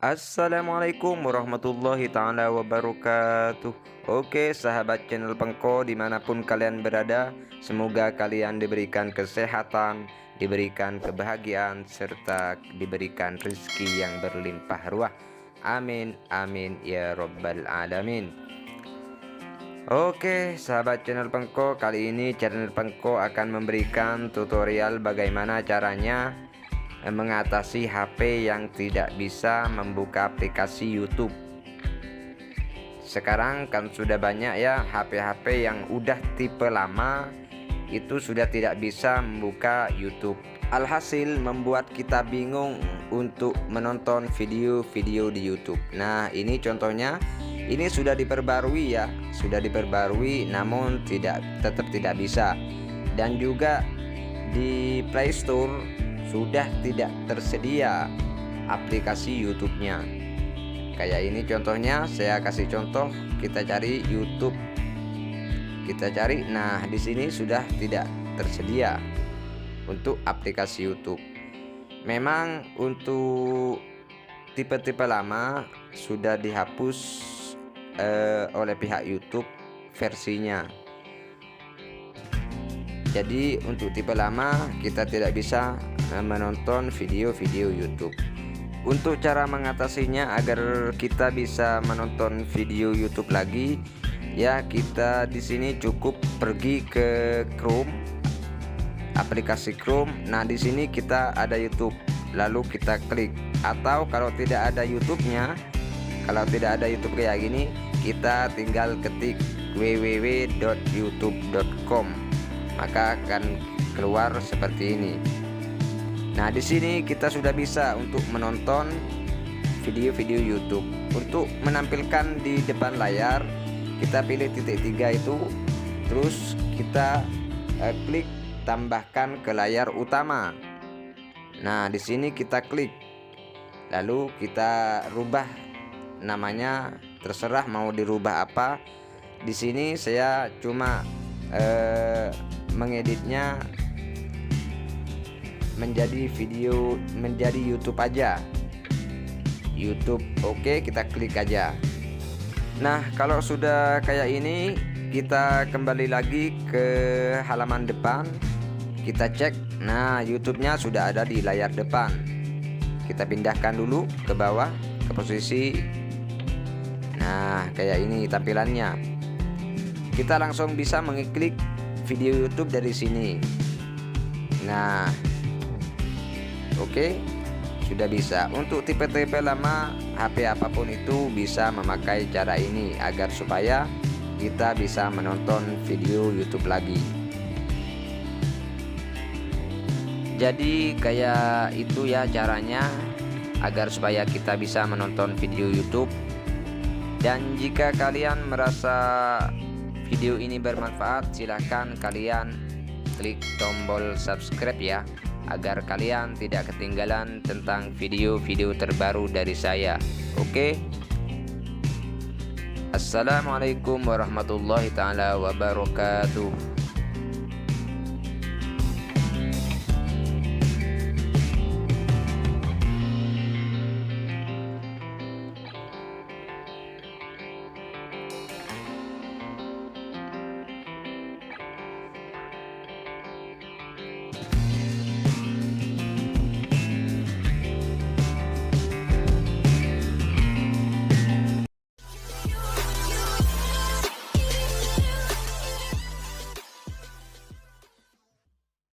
Assalamualaikum warahmatullahi ta'ala wabarakatuh. Oke sahabat channel Pengko dimanapun kalian berada, semoga kalian diberikan kesehatan, diberikan kebahagiaan, serta diberikan rezeki yang berlimpah ruah. Amin amin ya robbal alamin. Oke sahabat channel Pengko, kali ini channel Pengko akan memberikan tutorial bagaimana caranya mengatasi HP yang tidak bisa membuka aplikasi YouTube. Sekarang kan sudah banyak ya HP-HP yang udah tipe lama itu sudah tidak bisa membuka YouTube. Alhasil membuat kita bingung untuk menonton video-video di YouTube. Nah, ini contohnya, ini sudah diperbarui ya, sudah diperbarui namun tetap tidak bisa. Dan juga di Play Store sudah tidak tersedia aplikasi YouTube-nya. Kayak ini contohnya, saya kasih contoh, kita cari YouTube. Kita cari, nah di sini sudah tidak tersedia untuk aplikasi YouTube. Memang untuk tipe-tipe lama sudah dihapus oleh pihak YouTube versinya. Jadi untuk tipe lama kita tidak bisa menonton video-video YouTube. Untuk cara mengatasinya agar kita bisa menonton video YouTube lagi, ya kita di sini cukup pergi ke Chrome, aplikasi Chrome. Nah di sini kita ada YouTube, lalu kita klik. Atau kalau tidak ada YouTube-nya, kalau tidak ada YouTube kayak gini, kita tinggal ketik www.youtube.com, maka akan keluar seperti ini. Nah, di sini kita sudah bisa untuk menonton video-video YouTube. Untuk menampilkan di depan layar, kita pilih titik 3 itu, terus kita klik tambahkan ke layar utama. Nah, di sini kita klik, lalu kita rubah namanya, terserah mau dirubah apa. Di sini saya cuma mengeditnya menjadi YouTube aja. YouTube, oke, kita klik aja. Nah, kalau sudah kayak ini, kita kembali lagi ke halaman depan. Kita cek. Nah, YouTube-nya sudah ada di layar depan. Kita pindahkan dulu ke bawah ke posisi. Nah, kayak ini tampilannya. Kita langsung bisa mengklik video YouTube dari sini. Nah, oke, sudah bisa. Untuk tipe-tipe lama HP apapun itu bisa memakai cara ini agar supaya kita bisa menonton video YouTube lagi. Jadi kayak itu ya caranya agar supaya kita bisa menonton video YouTube. Dan jika kalian merasa video ini bermanfaat, silahkan kalian klik tombol subscribe ya, agar kalian tidak ketinggalan tentang video-video terbaru dari saya. Oke. Assalamualaikum warahmatullahi taala wabarakatuh.